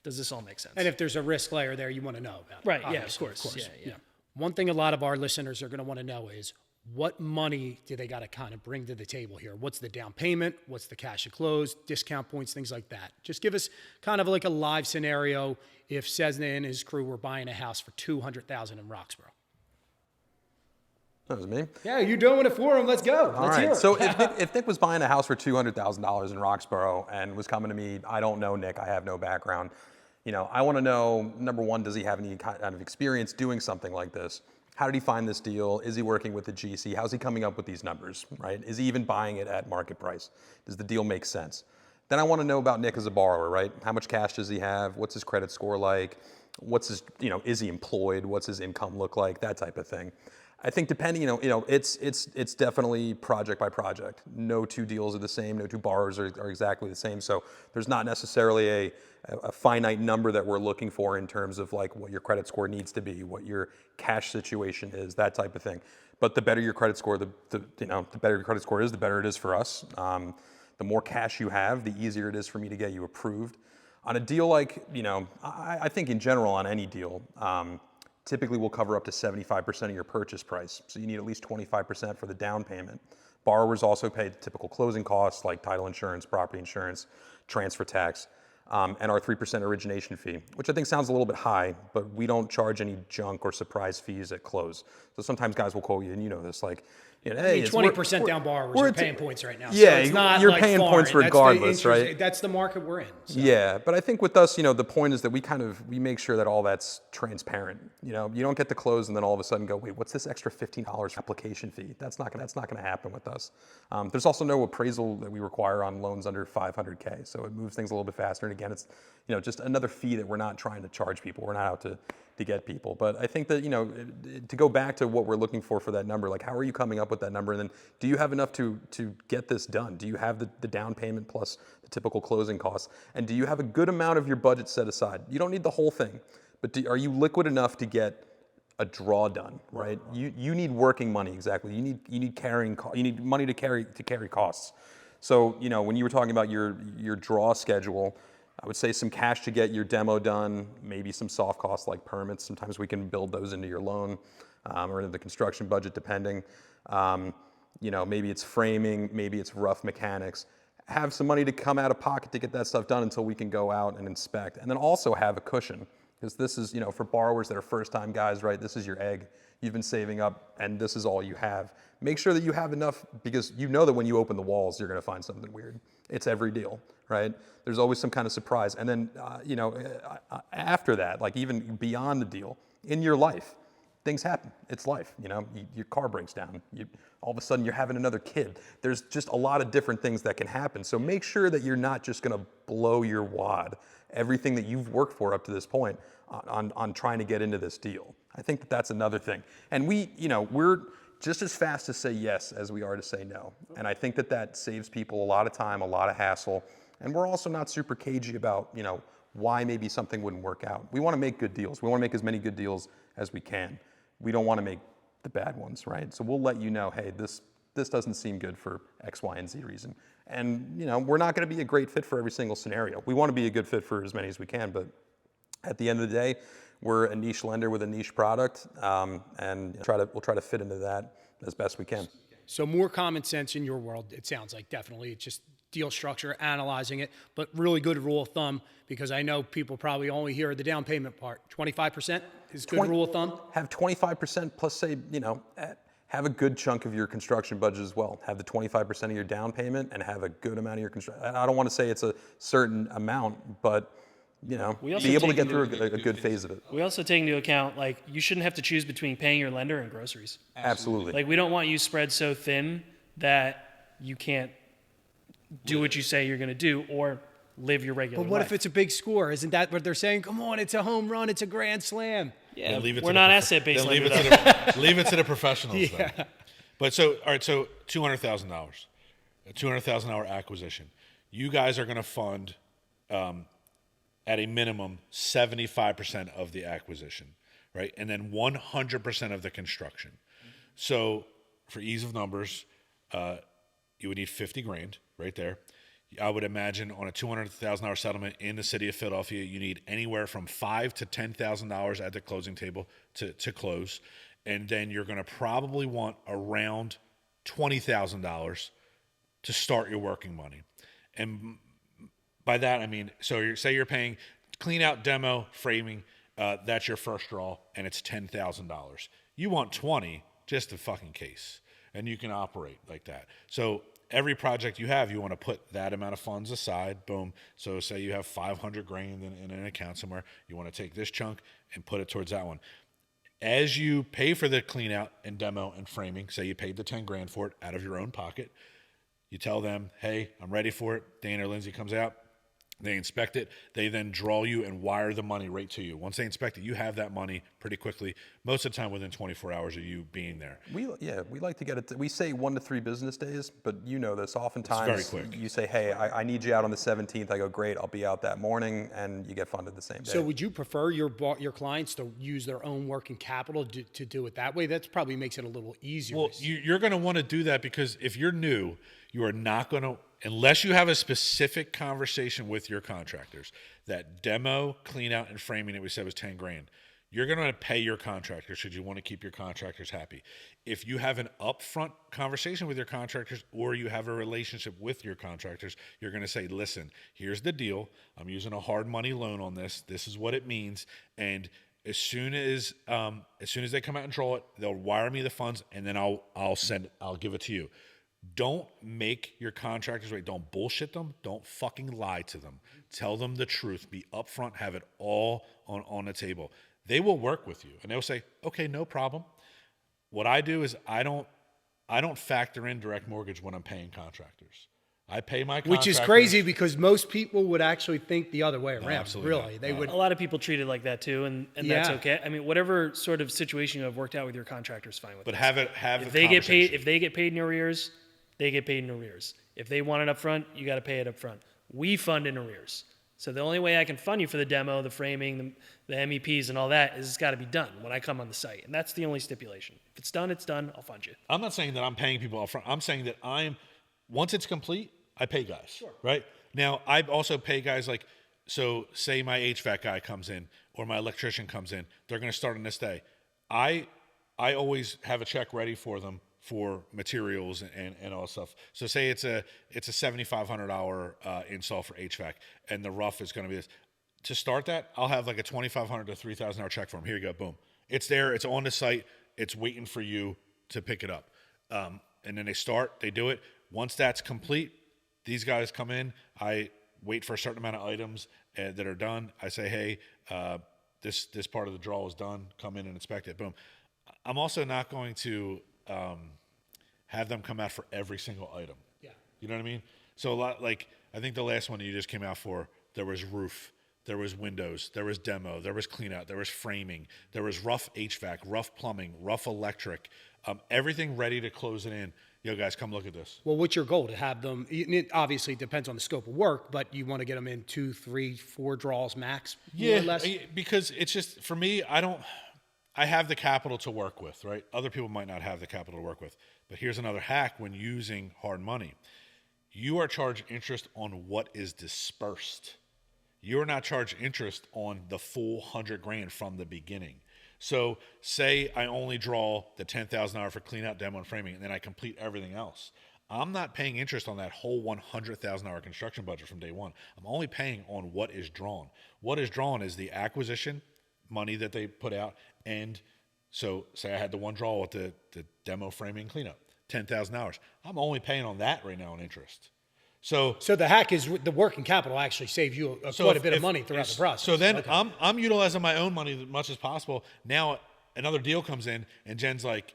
does this all make sense? And if there's a risk layer there, you want to know about it. Right, yeah, of course. Yeah. One thing a lot of our listeners are going to want to know is, what money do they got to kind of bring to the table here? What's the down payment? What's the cash to close? Discount points, things like that. Just give us kind of like a live scenario if Cessna and his crew were buying a house for $200,000 in Roxborough. That was me. Yeah, you're doing it for him. Let's go. Let's hear it. So if Nick was buying a house for $200,000 in Roxborough and was coming to me, I don't know Nick, I have no background. I want to know, number one, does he have any kind of experience doing something like this? How did he find this deal? Is he working with the GC? How's he coming up with these numbers, right? Is he even buying it at market price? Does the deal make sense? Then I want to know about Nick as a borrower, right? How much cash does he have? What's his credit score like? What's his, is he employed? What's his income look like? That type of thing. I think depending, it's definitely project by project. No two deals are the same. No two borrowers are exactly the same. So there's not necessarily a finite number that we're looking for in terms of like what your credit score needs to be, what your cash situation is, that type of thing. But the better your credit score, the better your credit score is, the better it is for us. The more cash you have, the easier it is for me to get you approved. On a deal like, I think in general on any deal, typically we'll cover up to 75% of your purchase price. So you need at least 25% for the down payment. Borrowers also pay the typical closing costs like title insurance, property insurance, transfer tax, and our 3% origination fee, which I think sounds a little bit high, but we don't charge any junk or surprise fees at close. So sometimes guys will call you, and you know this, like, hey, 20% down borrowers are paying points right now. Yeah, so it's not you're like paying foreign. points regardless, right? That's the market we're in. So. Yeah, but I think with us, the point is that we make sure that all that's transparent. You don't get to close and then all of a sudden go, wait, what's this extra $15 application fee? That's not gonna happen with us. There's also no appraisal that we require on loans under 500K, so it moves things a little bit faster. And again, it's just another fee that we're not trying to charge people. We're not out to get people. But I think that, to go back to what we're looking for that number, like how are you coming up with that number? And then do you have enough to get this done? Do you have the down payment plus the typical closing costs? And do you have a good amount of your budget set aside? You don't need the whole thing, but are you liquid enough to get a draw done, right? You need working money, exactly. You need money to carry costs. So, when you were talking about your draw schedule, I would say some cash to get your demo done, maybe some soft costs like permits. Sometimes we can build those into your loan or into the construction budget, depending. Maybe it's framing, maybe it's rough mechanics. Have some money to come out of pocket to get that stuff done until we can go out and inspect. And then also have a cushion, because this is, for borrowers that are first-time guys, right? This is your egg. You've been saving up, and this is all you have. Make sure that you have enough, because you know that when you open the walls, you're going to find something weird. It's every deal, right? There's always some kind of surprise. And then, after that, like even beyond the deal, in your life, things happen. It's life, your car breaks down. All of a sudden, you're having another kid. There's just a lot of different things that can happen. So make sure that you're not just going to blow your wad, everything that you've worked for up to this point, on trying to get into this deal. I think that's another thing. And we're just as fast to say yes as we are to say no. And I think that saves people a lot of time, a lot of hassle. And we're also not super cagey about, why maybe something wouldn't work out. We want to make good deals. We want to make as many good deals as we can. We don't want to make the bad ones, right? So we'll let you know, hey, this doesn't seem good for X, Y, and Z reason. And, we're not going to be a great fit for every single scenario. We want to be a good fit for as many as we can, but at the end of the day, we're a niche lender with a niche product, and we'll try to fit into that as best we can. So more common sense in your world, it sounds like, definitely. It's just deal structure, analyzing it, but really good rule of thumb, because I know people probably only hear the down payment part. 25% is good rule of thumb? Have 25% plus say, have a good chunk of your construction budget as well. Have the 25% of your down payment and have a good amount of your construction. I don't want to say it's a certain amount, but be able to get through a good phase of it. We also take into account, like, you shouldn't have to choose between paying your lender and groceries. Absolutely. Like, we don't want you spread so thin that you can't do what you say you're going to do or live your regular life. But what if it's a big score? Isn't that what they're saying? Come on, it's a home run, it's a grand slam. Yeah, we're not asset-based. Leave it to the professionals. Yeah. Then. But all right, so $200,000, a $200,000 acquisition. You guys are going to fund, at a minimum, 75% of the acquisition, right? And then 100% of the construction. So for ease of numbers, you would need $50,000 right there. I would imagine on a $200,000 settlement in the city of Philadelphia, you need anywhere from $5,000 to $10,000 at the closing table to close. And then you're going to probably want around $20,000 to start your working money. And by that, I mean, so say you're paying clean out, demo, framing, that's your first draw, and it's $10,000. You want 20 just in fucking case, and you can operate like that. So every project you have, you want to put that amount of funds aside, boom. So say you have $500,000 in an account somewhere, you want to take this chunk and put it towards that one. As you pay for the clean out and demo and framing, say you paid the $10,000 for it out of your own pocket, you tell them, hey, I'm ready for it. Dana or Lindsey comes out. They inspect it. They then draw you and wire the money right to you. Once they inspect it, you have that money pretty quickly. Most of the time, within 24 hours of you being there. We like to get it. We say 1 to 3 business days, but you know this. Oftentimes, It's very quick. You say, "Hey, I need you out on the 17th." I go, "Great, I'll be out that morning," and you get funded the same day. So would you prefer your clients to use their own working capital to do it that way? That probably makes it a little easier. Well, you're going to want to do that because if you're new, you are not going to, unless you have a specific conversation with your contractors, that demo, clean out, and framing that we said was 10 grand. You're going to pay your contractors should you want to keep your contractors happy. If you have an upfront conversation with your contractors or you have a relationship with your contractors, you're going to say, listen, here's the deal. I'm using a hard money loan on this. This is what it means. And as soon as they come out and draw it, they'll wire me the funds and then I'll give it to you. Don't make your contractors wait. Don't bullshit them. Don't fucking lie to them. Tell them the truth. Be upfront. Have it all on the table. They will work with you, and they'll say, "Okay, no problem." What I do is I don't factor in direct mortgage when I'm paying contractors. I pay my contractors. Which is crazy because most people would actually think the other way around. absolutely Really, not. they would. A lot of people treat it like that too, and that's okay. I mean, whatever sort of situation you have worked out with your contractors, fine with. But us. have If the they get paid, conversation. if they get paid in arrears, they get paid in arrears. If they want it up front, you got to pay it up front. We fund in arrears. So the only way I can fund you for the demo, the framing, the MEPs, and all that is it's got to be done when I come on the site, and that's the only stipulation. If it's done, it's done. I'll fund you. I'm not saying that I'm paying people up front. I'm saying that once it's complete, I pay guys. Sure. Right? Now, I also pay guys like, so say my HVAC guy comes in or my electrician comes in. They're going to start on this day. I always have a check ready for them for materials and all stuff. So say it's a $7,500 install for HVAC and the rough is going to be this. To start that, I'll have like a $2,500 to $3,000 check for them. Here you go, boom. It's there. It's on the site. It's waiting for you to pick it up. And then they do it. Once that's complete, these guys come in. I wait for a certain amount of items that are done. I say, hey, this part of the draw is done. Come in and inspect it. Boom. I'm also not going to have them come out for every single item. Yeah. You know what I mean? So a lot, like, I think the last one that you just came out for, there was roof, there was windows, there was demo, there was clean out, there was framing, there was rough HVAC, rough plumbing, rough electric, everything ready to close it in. Yo, guys, come look at this. Well, what's your goal? To have them, it obviously depends on the scope of work, but you want to get them in 2, 3, 4 draws max, more or less? Because it's just, for me, I have the capital to work with, right? Other people might not have the capital to work with. But here's another hack when using hard money. You are charged interest on what is dispersed. You are not charged interest on the full 100 grand from the beginning. So say I only draw the $10,000 for clean out, demo, and framing, and then I complete everything else. I'm not paying interest on that whole $100,000 construction budget from day one. I'm only paying on what is drawn. What is drawn is the acquisition money that they put out. And so say I had the one draw with the demo, framing, cleanup, $10,000. I'm only paying on that right now in interest. So the hack is the working capital actually saves you quite a bit of money throughout the process. So then I'm utilizing my own money as much as possible. Now another deal comes in and Jen's like,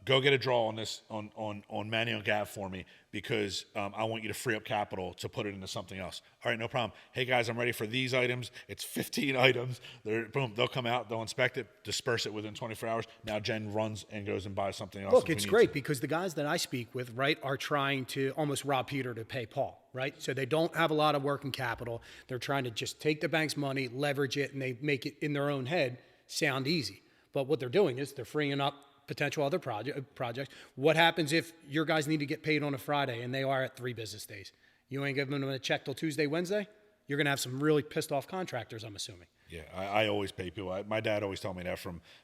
go get a draw on this on manual Gav for me because I want you to free up capital to put it into something else. All right, no problem. Hey guys, I'm ready for these items. It's 15 items. Boom, they'll come out, they'll inspect it, disperse it within 24 hours. Now Jen runs and goes and buys something else. Look, it's great because the guys that I speak with, right, are trying to almost rob Peter to pay Paul, right? So they don't have a lot of working capital. They're trying to just take the bank's money, leverage it, and they make it in their own head sound easy. But what they're doing is they're freeing up potential other projects. What happens if your guys need to get paid on a Friday and they are at 3 business days? You ain't giving them a check till Tuesday, Wednesday? You're going to have some really pissed off contractors, I'm assuming. Yeah, I always pay people. My dad always told me that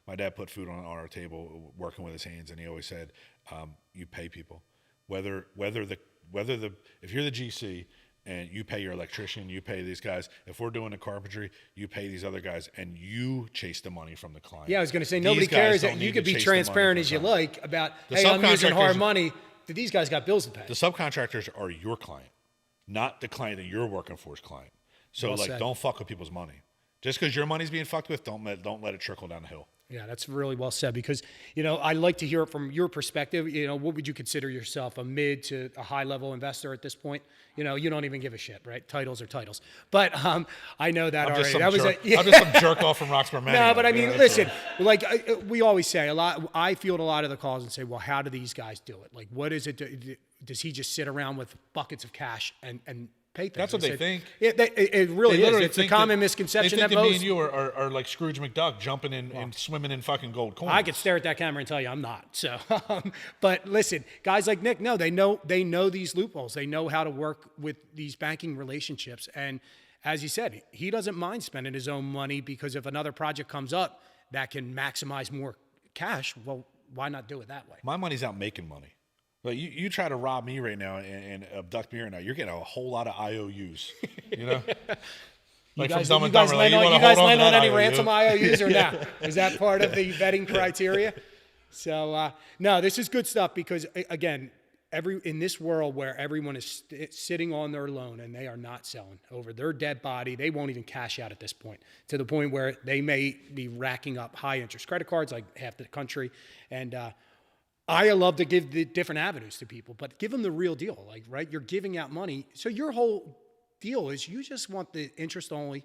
my dad put food on our table working with his hands, and he always said, you pay people. Whether if you're the GC and you pay your electrician, you pay these guys. If we're doing the carpentry, you pay these other guys, and you chase the money from the client. Yeah, I was going to say, nobody cares that you could be transparent as you like about, hey, I'm using hard money. These guys got bills to pay. The subcontractors are your client, not the client that you're working for's client. So, don't fuck with people's money. Just because your money's being fucked with, don't let it trickle down the hill. Yeah, that's really well said because, I like to hear it from your perspective. What would you consider yourself, a mid to a high level investor at this point? You don't even give a shit, right? Titles are titles. But I know that I'm already. I'm just some jerk off from Roxborough Manor. No, but I mean, listen, we always say I field a lot of the calls and say, well, how do these guys do it? Like, what is it? Does he just sit around with buckets of cash and pay things? That's what they think. It really is. It's a common misconception they think that that me most. and you are like Scrooge McDuck jumping in and swimming in fucking gold coins. I could stare at that camera and tell you I'm not. So, but listen, guys like Nick, no, they know these loopholes. They know how to work with these banking relationships. And as you said, he doesn't mind spending his own money because if another project comes up that can maximize more cash, well, why not do it that way? My money's out making money. Like you try to rob me right now and abduct me right now, you're getting a whole lot of IOUs. You Like guys from Dumb and land Dumber, like, you on, wanna you guys hold on land to on that any IOU? ransom IOUs or not? Is that part of the vetting criteria? So, no, this is good stuff because, again, in this world where everyone is sitting on their loan and they are not selling over their dead body, they won't even cash out at this point, to the point where they may be racking up high interest credit cards like half the country. And I love to give the different avenues to people, but give them the real deal. Like, right, you're giving out money. So your whole deal is you just want the interest only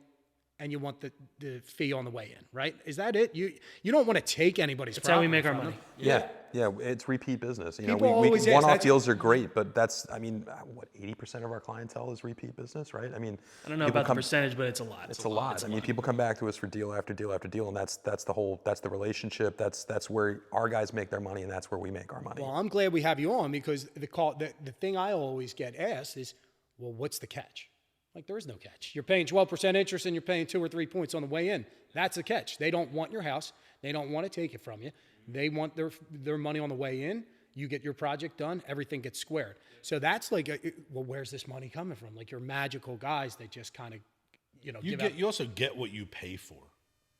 and you want the fee on the way in, right? Is that it? You don't want to take anybody's That's how we property make our from money. them. Yeah, it's repeat business. People always ask, one-off that's- deals are great, but that's, 80% of our clientele is repeat business, right? I mean, I don't know about the percentage, but it's a lot. it's a lot. I mean, people come back to us for deal after deal after deal, and that's the relationship. That's where our guys make their money, and that's where we make our money. Well, I'm glad we have you on because the thing I always get asked is, well, what's the catch? Like, there is no catch. You're paying 12% interest and you're paying 2 or 3 points on the way in. That's the catch. They don't want your house. They don't want to take it from you. They want their money on the way in. You get your project done. Everything gets squared. So that's like, well, where's this money coming from? Like, you're magical guys that just kind of, You also get what you pay for.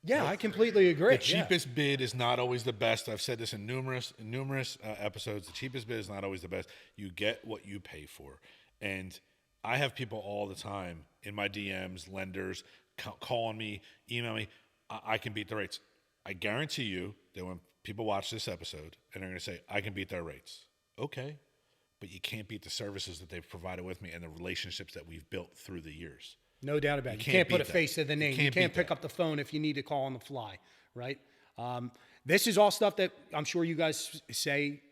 Yeah, I completely agree. The cheapest bid is not always the best. I've said this in numerous episodes. The cheapest bid is not always the best. You get what you pay for. And I have people all the time in my DMs, lenders, calling me, email me, I can beat the rates. I guarantee you that when people watch this episode and they're going to say, I can beat their rates. Okay, but you can't beat the services that they've provided with me and the relationships that we've built through the years. No doubt about it. You can't put a face to the name. You can't pick up the phone if you need to call on the fly, right? This is all stuff that I'm sure you guys say,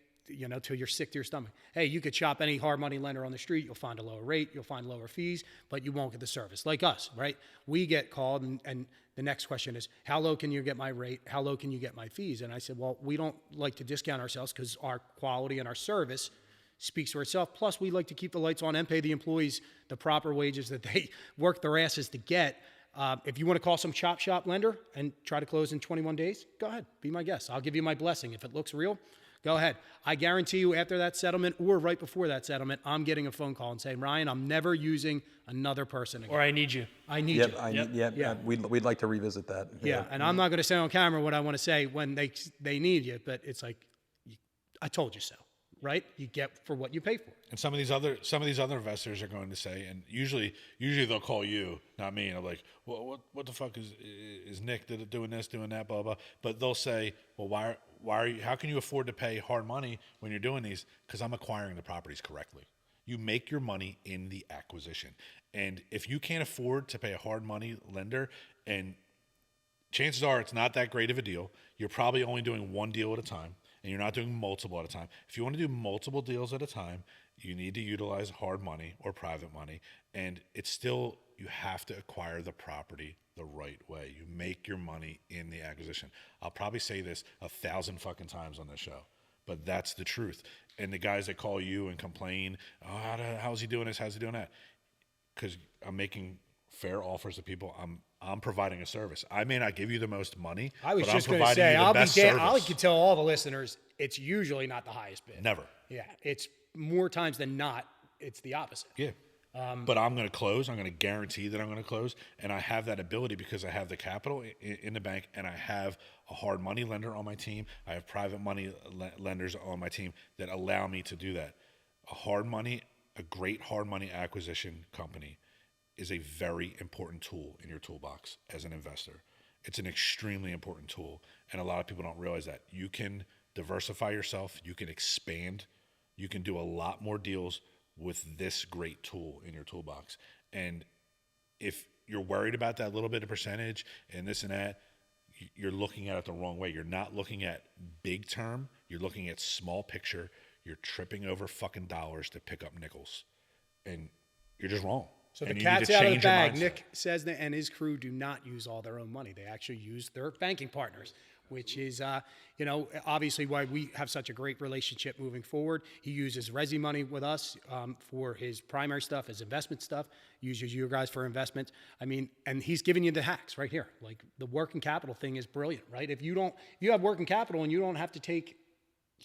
till you're sick to your stomach. Hey, you could shop any hard money lender on the street. You'll find a lower rate. You'll find lower fees, but you won't get the service. Like us, right? We get called, and the next question is, how low can you get my rate? How low can you get my fees? And I said, well, we don't like to discount ourselves because our quality and our service speaks for itself. Plus, we like to keep the lights on and pay the employees the proper wages that they work their asses to get. If you want to call some chop shop lender and try to close in 21 days, go ahead. Be my guest. I'll give you my blessing. If it looks real, go ahead. I guarantee you after that settlement or right before that settlement, I'm getting a phone call and saying, Ryan, I'm never using another person again. Or I need you. I need you. We'd like to revisit that. Yeah, and I'm not going to say on camera what I want to say when they need you, but it's like, I told you so, right? You get for what you pay for. And some of these other investors are going to say, and usually they'll call you, not me. And I'm like, well, what the fuck is Nick doing this, doing that, blah blah. But they'll say, well, why are you? How can you afford to pay hard money when you're doing these? Because I'm acquiring the properties correctly. You make your money in the acquisition, and if you can't afford to pay a hard money lender, and chances are it's not that great of a deal, you're probably only doing one deal at a time. And you're not doing multiple at a time. If you want to do multiple deals at a time, you need to utilize hard money or private money. And it's still, you have to acquire the property the right way. You make your money in the acquisition. I'll probably say this 1,000 fucking times on this show, but that's the truth. And the guys that call you and complain, oh, how's he doing this? How's he doing that? Because I'm making fair offers to people. I'm providing a service. I may not give you the most money, I was but just I'm going to providing say, you the best service. I can tell all the listeners, it's usually not the highest bid. Never. Yeah, it's more times than not, it's the opposite. Yeah. But I'm going to close. I'm going to guarantee that I'm going to close. And I have that ability because I have the capital in the bank and I have a hard money lender on my team. I have private money lenders on my team that allow me to do that. A great hard money acquisition company is a very important tool in your toolbox as an investor. It's an extremely important tool, and a lot of people don't realize that. You can diversify yourself, you can expand, you can do a lot more deals with this great tool in your toolbox. And if you're worried about that little bit of percentage and this and that, you're looking at it the wrong way. You're not looking at big term, you're looking at small picture. You're tripping over fucking dollars to pick up nickels, and you're just wrong. So and the you need cat's to out of the change your bag. mindset. Nick Cessna and his crew do not use all their own money. They actually use their banking partners, which is, obviously why we have such a great relationship moving forward. He uses Resi money with us for his primary stuff, his investment stuff. Uses you guys for investments. I mean, and he's giving you the hacks right here. Like the working capital thing is brilliant, right? If you have working capital and you don't have to take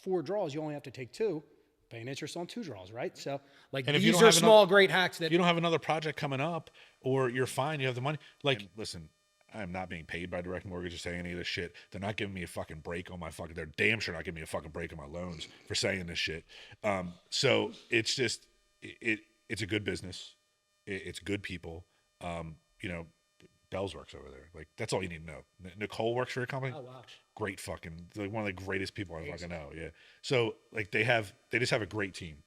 4 draws, you only have to take 2. Paying interest on 2 draws, right? So, like, And if you these don't are have small, great hacks that If you don't have another project coming up, or you're fine, you have the money. Like, listen, I'm not being paid by Direct Mortgage or saying any of this shit. They're not giving me a fucking break on my fucking. They're damn sure not giving me a fucking break on my loans for saying this shit. So it's just it's a good business. It's good people. Bells works over there. Like, that's all you need to know. Nicole works for your company. Oh, wow. Great fucking, like one of the greatest people I fucking know. Yeah. So like they just have a great team,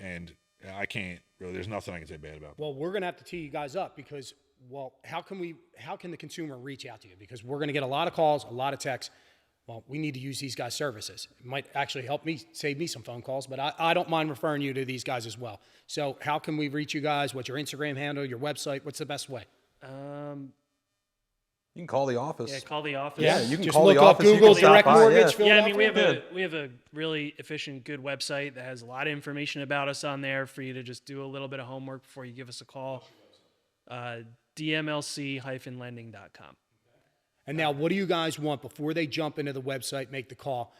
and I can't really. There's nothing I can say bad about them. Well, we're going to have to tee you guys up because, well, how can the consumer reach out to you? Because we're going to get a lot of calls, a lot of texts. Well, we need to use these guys' services. It might actually help me, save me some phone calls, but I don't mind referring you to these guys as well. So how can we reach you guys? What's your Instagram handle, your website? What's the best way? You can call the office. Yeah, call the office. Yeah, you can Just call look the up office. You Google can stop Direct by, Mortgage. yeah. Yeah, I mean, Philadelphia? we have a really efficient, good website that has a lot of information about us on there for you to just do a little bit of homework before you give us a call. DMLC-lending.com. And now, what do you guys want before they jump into the website, make the call?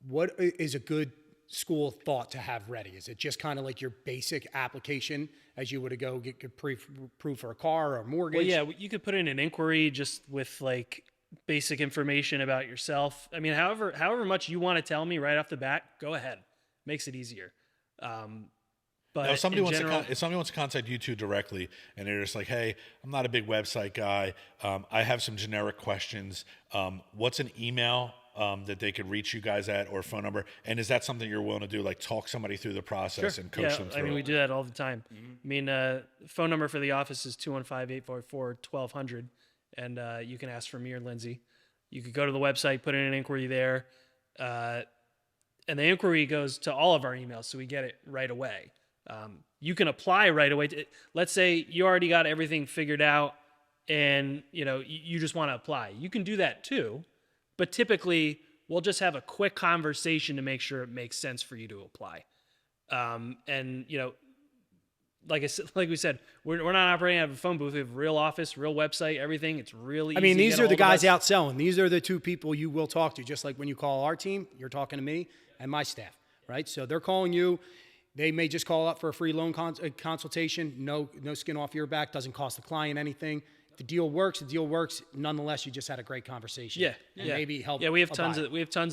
What is a good school of thought to have ready? Is it just kind of like your basic application as you would to go get pre-approved for a car or a mortgage? Well, yeah, you could put in an inquiry just with like basic information about yourself. I mean, however much you want to tell me right off the bat, go ahead. Makes it easier. But Now, if somebody in general, wants to contact you two directly, and they're just like, "Hey, I'm not a big website guy. I have some generic questions. What's an email that they could reach you guys at, or phone number? And is that something you're willing to do, like talk somebody through the process and coach them through? I mean, we do that all the time. I mean, phone number for the office is 215-844-1200, and you can ask for me or Lindsey. You could go to the website, put in an inquiry there, and the inquiry goes to all of our emails, so we get it right away. You can apply right away. Let's say you already got everything figured out, and you just want to apply. You can do that too. But typically, we'll just have a quick conversation to make sure it makes sense for you to apply. Like we said, we're not operating out of a phone booth. We have a real office, real website, everything. It's really easy. I mean, these to get are the a hold of guys us. out selling. These are the 2 people you will talk to, just like when you call our team, you're talking to me and my staff, right? So they're calling you. They may just call up for a free loan consultation. No skin off your back. Doesn't cost the client anything. If the deal works, the deal works. Nonetheless, you just had a great conversation. Yeah, and maybe help. Yeah, we have tons of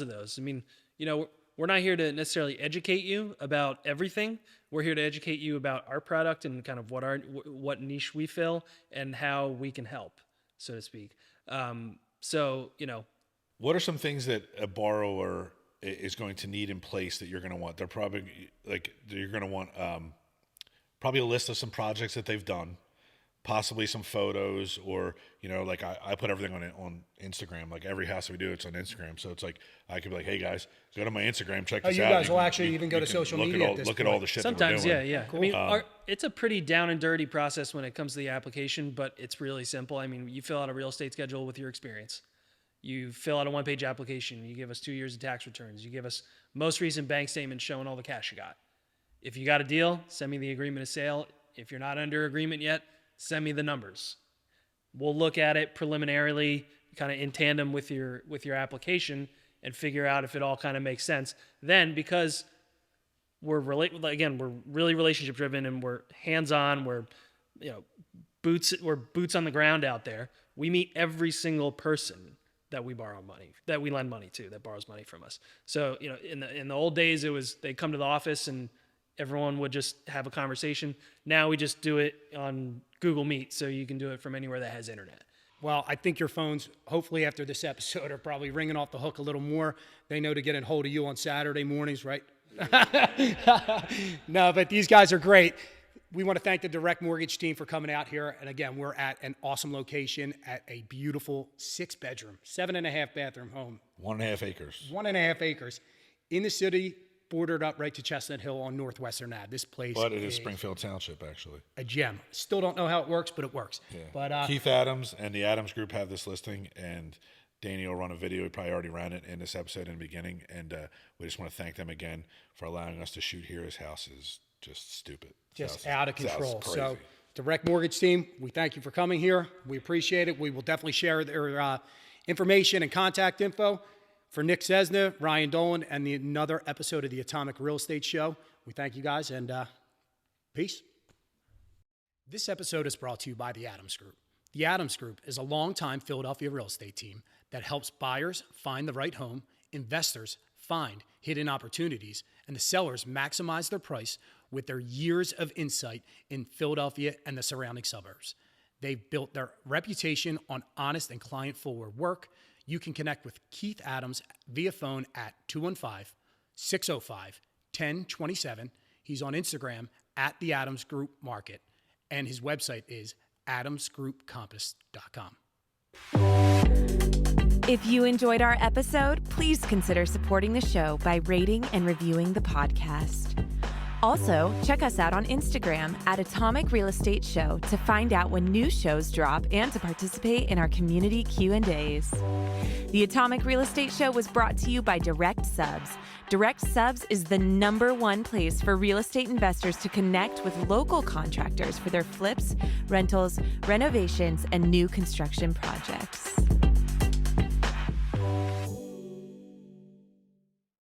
those. I mean, we're not here to necessarily educate you about everything. We're here to educate you about our product and kind of what niche we fill and how we can help, so to speak. What are some things that a borrower is going to need in place that you're going to want? They're probably you're going to want probably a list of some projects that they've done, possibly some photos, or I put everything on Instagram. Like every house we do, it's on Instagram. So it's like I could be like, hey guys, go to my Instagram, check this out. You guys will actually even go to social media at this look at point. all the shit Sometimes, that we're doing. yeah. Cool. I mean, it's a pretty down and dirty process when it comes to the application, but it's really simple. I mean, you fill out a real estate schedule with your experience. You fill out a 1-page application. You give us 2 years of tax returns. You give us most recent bank statements showing all the cash you got. If you got a deal, send me the agreement of sale. If you're not under agreement yet, send me the numbers. We'll look at it preliminarily, kind of in tandem with your application, and figure out if it all kind of makes sense. Then, because we're really relationship driven and we're hands-on, we're boots on the ground out there. We meet every single person that we lend money to, that borrows money from us. So, in the old days, it was they'd come to the office and everyone would just have a conversation. Now we just do it on Google Meet, so you can do it from anywhere that has internet. Well, I think your phones, hopefully after this episode, are probably ringing off the hook a little more. They know to get a hold of you on Saturday mornings, right? No, but these guys are great. We want to thank the Direct Mortgage team for coming out here. And again, we're at an awesome location at a beautiful 6-bedroom, 7.5 bathroom home. 1.5 acres. 1.5 acres in the city, bordered up right to Chestnut Hill on Northwestern Ave. This place But it is Springfield Township, actually. a gem. Still don't know how it works, but it works. Yeah. But Keith Adams and the Adams Group have this listing, and Danny will run a video. He probably already ran it in this episode in the beginning, and we just want to thank them again for allowing us to shoot here. His house is just stupid. just out of control. Crazy. So, Direct Mortgage team, we thank you for coming here. We appreciate it. We will definitely share their information and contact info. For Nick Cessna, Ryan Dolan, and another episode of the Atomic Real Estate Show, we thank you guys, and peace. This episode is brought to you by the Adams Group. The Adams Group is a longtime Philadelphia real estate team that helps buyers find the right home, investors find hidden opportunities, and the sellers maximize their price with their years of insight in Philadelphia and the surrounding suburbs. They've built their reputation on honest and client-forward work. You can connect with Keith Adams via phone at 215-605-1027. He's on Instagram at the Adams Group Market, and his website is adamsgroupcompass.com. If you enjoyed our episode, please consider supporting the show by rating and reviewing the podcast. Also, check us out on Instagram at Atomic Real Estate Show to find out when new shows drop and to participate in our community Q&As. The Atomic Real Estate Show was brought to you by Direct Subs. Direct Subs is the #1 place for real estate investors to connect with local contractors for their flips, rentals, renovations, and new construction projects.